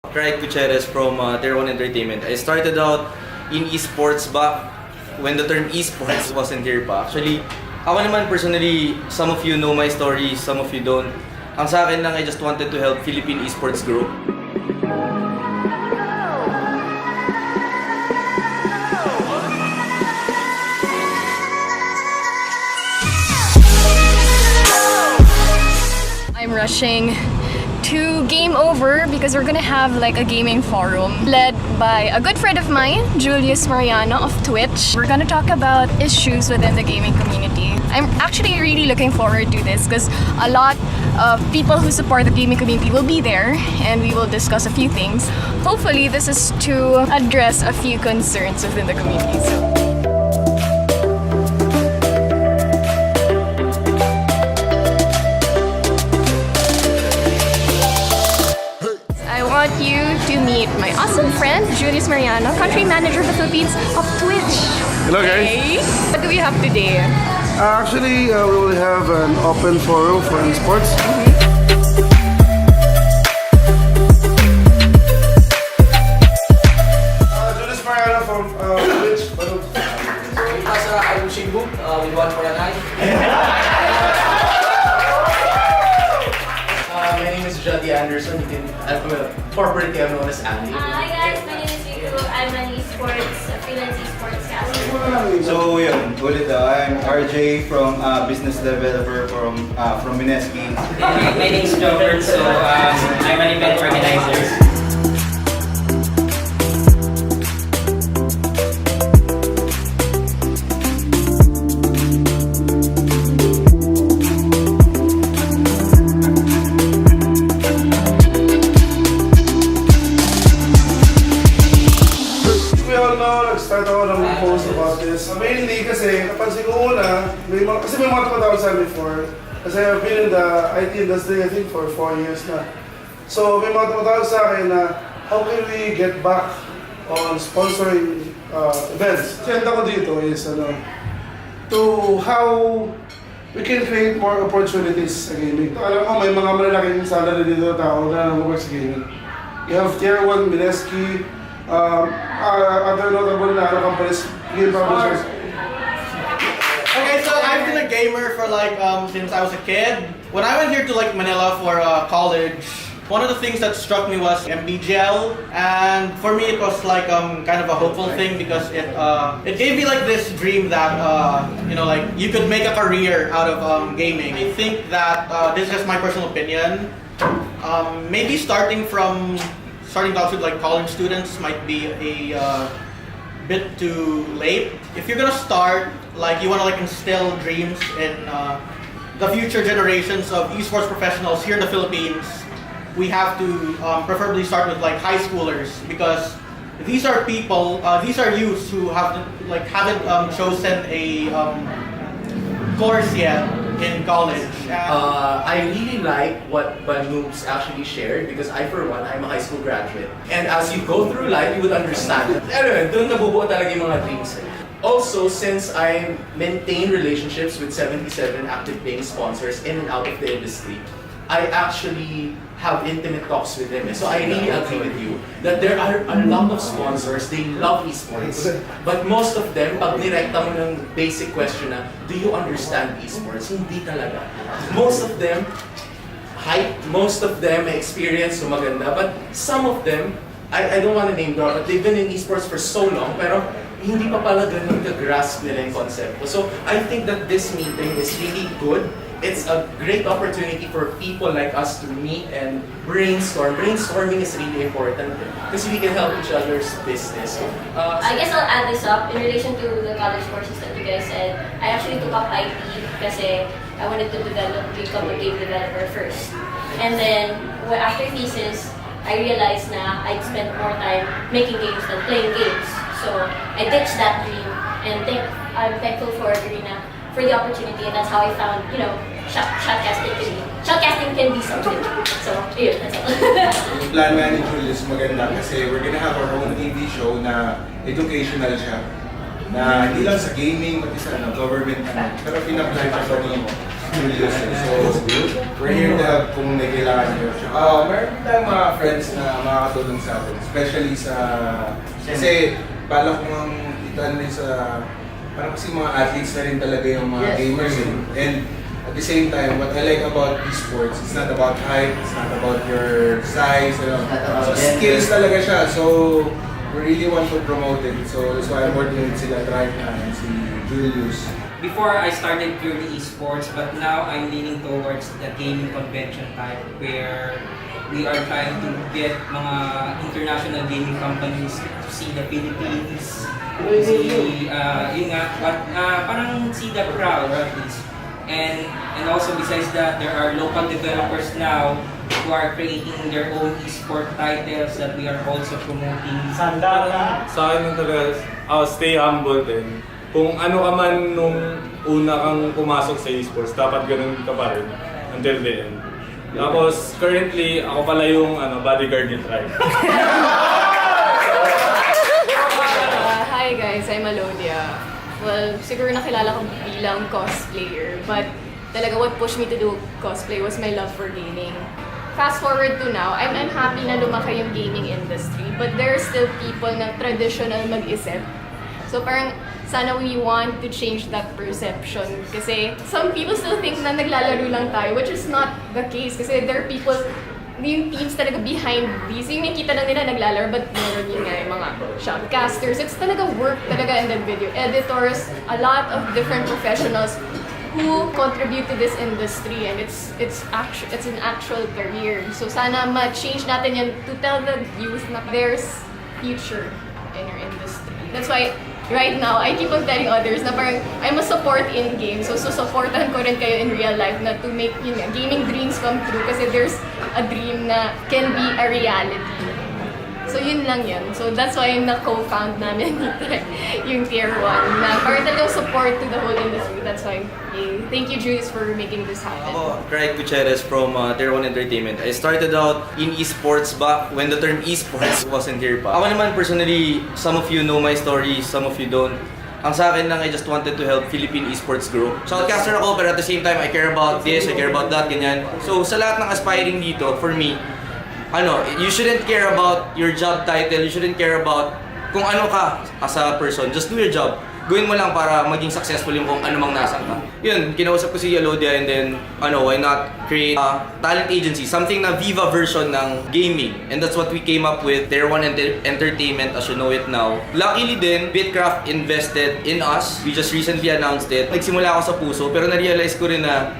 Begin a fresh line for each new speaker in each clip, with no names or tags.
Craig Gutierrez from Tier 1 Entertainment. I started out in eSports back when the term eSports wasn't here pa. Actually, ako naman personally, some of you know my story, some of you don't. Ang sa akin lang, I just wanted to help Philippine eSports grow.
I'm rushing to Game Over because we're gonna have like a gaming forum led by a good friend of mine, Julius Mariano of Twitch. We're gonna talk about issues within the gaming community. I'm actually really looking forward to this because a lot of people who support the gaming community will be there and we will discuss a few things. Hopefully this is to address a few concerns within the community. I want you to meet my awesome friend, Julius Mariano, country manager of the Philippines of Twitch.
Hello guys.
Okay. What do we have today?
Actually, we will have an open forum for esports. Julius Mariano from Twitch.
I'm Shingbook with 1 for a night.
My name is Jody Anderson. I'm a corporate I'm known as Andy.
Hi guys, my name is Rico. I'm an esports, a freelance esports caster.
So yun, ulit I'm RJ from business developer from Mineski.
My name is Robert, so I'm an event organizer.
Nag-start ako ng post about this. Mainly kasi napansin ko una, may mga tumatawag sa amin before. Kasi I've been in the IT industry I think for 4 years na. So may mga tumatawag sa akin na how can we get back on sponsoring events? Senda ko dito is to how we can create more opportunities sa gaming. Alam ko may mga malalaking salary dito tao na nag-work sa gaming. You have Tier 1, Mineski, other notable companies, game publishers.
Okay, so I've been a gamer for since I was a kid. When I went here to Manila for college, one of the things that struck me was MBGL, and for me it was kind of a hopeful thing because it gave me this dream that you could make a career out of gaming. I think that this is just my personal opinion. Maybe starting talks with college students might be a bit too late. If you're gonna start, you wanna instill dreams in the future generations of esports professionals here in the Philippines, we have to preferably start with high schoolers because these are people, these are youths who haven't chosen a course yet in college.
I really like what Noobs actually shared because I, for one, I'm a high school graduate. And as you go through life, you would understand. Doon nabubuo talaga yung mga dreams. Also, since I maintain relationships with 77 active paying sponsors in and out of the industry, I actually have intimate talks with them. So I really agree with you that there are a lot of sponsors, they love esports. But most of them, pag nirekta mo ng basic question na, do you understand esports? Hindi talaga. Most of them, hype, most of them may experience so maganda, but some of them, I don't want to name drop, but they've been in esports for so long, pero hindi pa pala ganun ka-grasp nila yung concept. So I think that this meeting is really good. It's a great opportunity for people like us to meet and brainstorm. Brainstorming is really important because we can help each other's business.
I guess I'll add this up in relation to the college courses that you guys said. I actually took up IT kasi I wanted to become a game developer first. And then after thesis, I realized na I'd spend more time making games than playing games. So I ditched that dream and I'm thankful for Arena for the opportunity, and that's how I found, shotcasting can be something. So, that's all.
Yung plan nga ni Julius maganda kasi we're gonna have our own TV show na educational siya. Na hindi lang sa gaming, pati sa government, pero pinag-drive siya Julius. So, we're here to help kung may kailangan nyo. Meron tayong mga friends na makakatulong sa atin. Especially sa... Kasi, balak ko ang itaan rin sa... Parang kasi mga athletes na rin talaga yung mga gamers. And at the same time, what I like about eSports, it's not about height, it's not about your size, so skills talaga siya. So, we really want to promote it. So, that's why I'm working with sila right now and si Julius.
Before I started purely esports, but now I'm leaning towards the gaming convention type where we are trying to get mga international gaming companies to see the Philippines, see, yun nga, but parang see the crowd at least. And also besides that, there are local developers now who are creating their own esport titles that we are also promoting.
Sa akin talaga, stay humble din. Kung ano ka man nung una kang pumasok sa esports, dapat ganun ka pa rin until the end. Tapos currently, ako pala yung bodyguard ni Tribe.
Hi guys, I'm Alodia. Well, siguro nakilala ko bilang cosplayer, but talaga what pushed me to do cosplay was my love for gaming. Fast forward to now, I'm happy na lumaki yung gaming industry, but there are still people na traditional mag-isip. So parang sana we want to change that perception kasi some people still think na naglalaro lang tayo, which is not the case kasi there are people, yung teams talaga behind these, yung nakita lang nila naglalaro, but meron yun nga yung mga shoutcasters. It's talaga work talaga, and then video editors, a lot of different professionals who contribute to this industry, and it's an actual career. So sana ma-change natin yan to tell the youth na there's future in your industry. That's why right now, I keep on telling others na parang I'm a support in game. So supportan ko rin kayo in real life na to make yun nga, gaming dreams come true kasi there's a dream na can be a reality. So yun lang yun. So that's why na-co-found namin yung Tier 1 na parang talagang support to the whole industry. That's why, thank you Julius for making this happen.
Ako, Craig Gutierrez from Tier 1 Entertainment. I started out in esports back when the term esports wasn't here pa. Ako naman personally, some of you know my story, some of you don't. Ang sa akin lang, I just wanted to help Philippine esports grow. Shoutcaster ako, pero at the same time, I care about this, I care about that, ganyan. So sa lahat ng aspiring dito, for me, you shouldn't care about your job title, you shouldn't care about kung ano ka as a person. Just do your job. Gawin mo lang para maging successful yung kung ano mang nasan ka. Yun, kinausap ko si Alodia, and then, why not create a talent agency? Something na Viva version ng gaming. And that's what we came up with, Tier 1 Entertainment as you know it now. Luckily din, Bitcraft invested in us. We just recently announced it. Nagsimula ako sa puso, pero na-realize ko rin na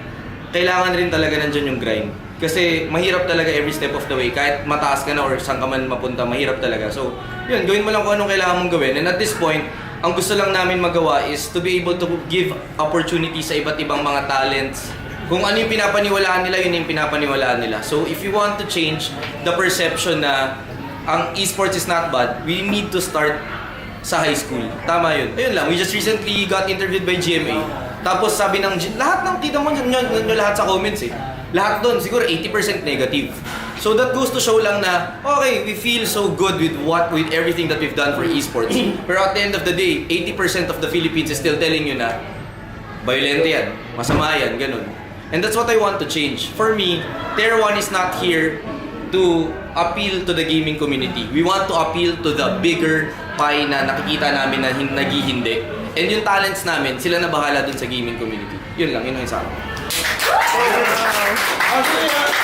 kailangan rin talaga nandyan yung grind. Kasi mahirap talaga every step of the way. Kahit mataas ka na or saan ka man mapunta, mahirap talaga. So, yun, gawin mo lang kung anong kailangan mong gawin. And at this point, ang gusto lang namin magawa is to be able to give opportunity sa iba't ibang mga talents. Kung ano yung pinapaniwalaan nila, yun yung pinapaniwalaan nila. So, if you want to change the perception na ang esports is not bad, we need to start sa high school. Tama yun. Ayun lang, we just recently got interviewed by GMA. Tapos sabi ng lahat ng kita mo nyo lahat sa comments eh. Lahat doon, siguro 80% negative. So that goes to show lang na, okay, we feel so good with everything that we've done for esports. Pero at the end of the day, 80% of the Philippines is still telling you na, violent yan, masama yan, ganun. And that's what I want to change. For me, Tier 1 is not here to appeal to the gaming community. We want to appeal to the bigger pie na nakikita namin na naghihindi. And yung talents namin, sila na bahala dun sa gaming community. Yun lang, yun ang isa.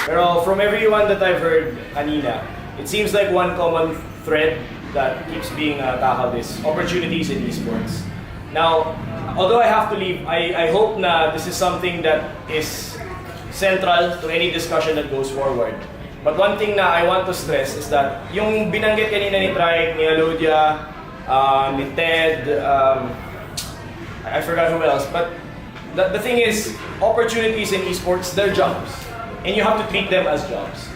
Pero from everyone that I've heard kanina, it seems like one common thread that keeps being tackled is opportunities in esports. Now, although I have to leave, I hope na this is something that is central to any discussion that goes forward. But one thing na I want to stress is that yung binanggit kanina ni Trike, ni Alodia, ni Ted, I forgot who else, but the thing is, opportunities in esports, they're jobs. And you have to treat them as jobs.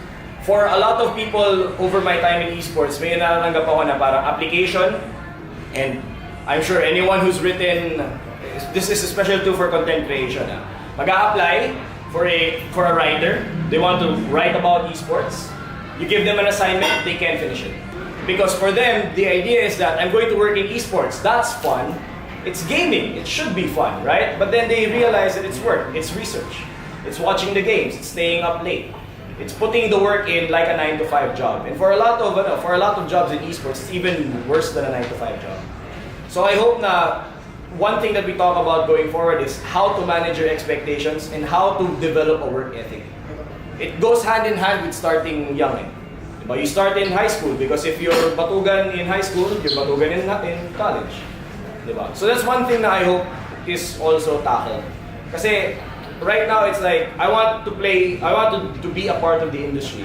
For a lot of people over my time in esports, may naratanggap ako na parang application, and I'm sure anyone who's written, this is especially too for content creation. Mag-a-apply for a writer, they want to write about esports, you give them an assignment, they can't finish it. Because for them, the idea is that I'm going to work in esports, that's fun, it's gaming, it should be fun, right? But then they realize that it's work, it's research, it's watching the games, it's staying up late. It's putting the work in like a 9-to-5 job. And for a lot of jobs in esports, it's even worse than a 9-to-5 job. So I hope na one thing that we talk about going forward is how to manage your expectations and how to develop a work ethic. It goes hand in hand with starting young. Diba? You start in high school because if you're batugan in high school, you're batugan in college. Diba? So that's one thing that I hope is also tackled. Kasi right now it's like I want to be a part of the industry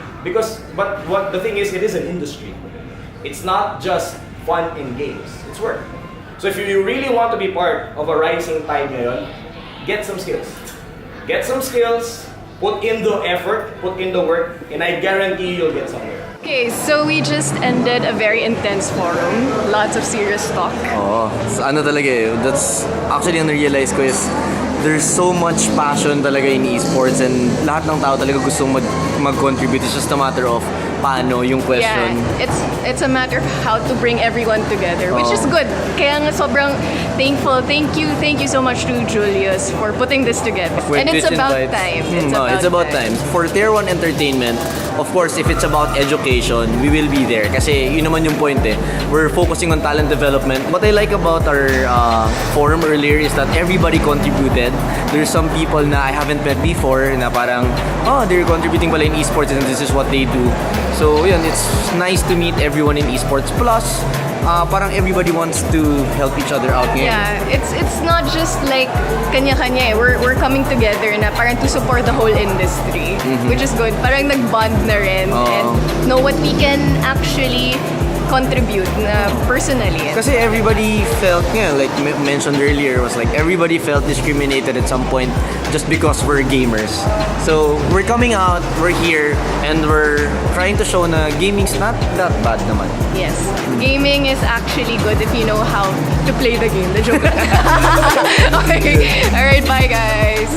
but what the thing is, it is an industry. It's not just fun in games. It's work. So if you really want to be part of a rising tide ngayon, get some skills. Get some skills, put in the effort, put in the work, and I guarantee you'll get somewhere.
Okay, so we just ended a very intense forum. Lots of serious talk.
Oo. So, ano talaga eh, that's actually na-realize ko is there's so much passion talaga in esports and lahat ng tao talaga gustong mag-contribute. It's just a matter of paano yung question.
Yeah, it's a matter of how to bring everyone together, which is good. Kaya nga sobrang thankful. Thank you so much to Julius for putting this together.
When
And it's
Twitch
about
invites-
time.
It's about time. For Tier 1 Entertainment, of course, if it's about education, we will be there. Kasi yun naman yung point eh. We're focusing on talent development. What I like about our forum earlier is that everybody contributed. There's some people na I haven't met before na parang, they're contributing pala in esports and this is what they do. So yun, it's nice to meet everyone in esports. Plus, parang everybody wants to help each other out ngayon.
Yeah, it's not just like kanya-kanya eh. We're coming together na parang to support the whole industry, which is good. Parang nag-bond na rin and know what we can actually contribute na personally.
Kasi everybody felt, like mentioned earlier, was like everybody felt discriminated at some point just because we're gamers. So we're coming out, we're here, and we're trying to show na gaming's not that bad naman.
Yes, gaming is actually good if you know how to play the game. The joke. Okay, all right, bye guys.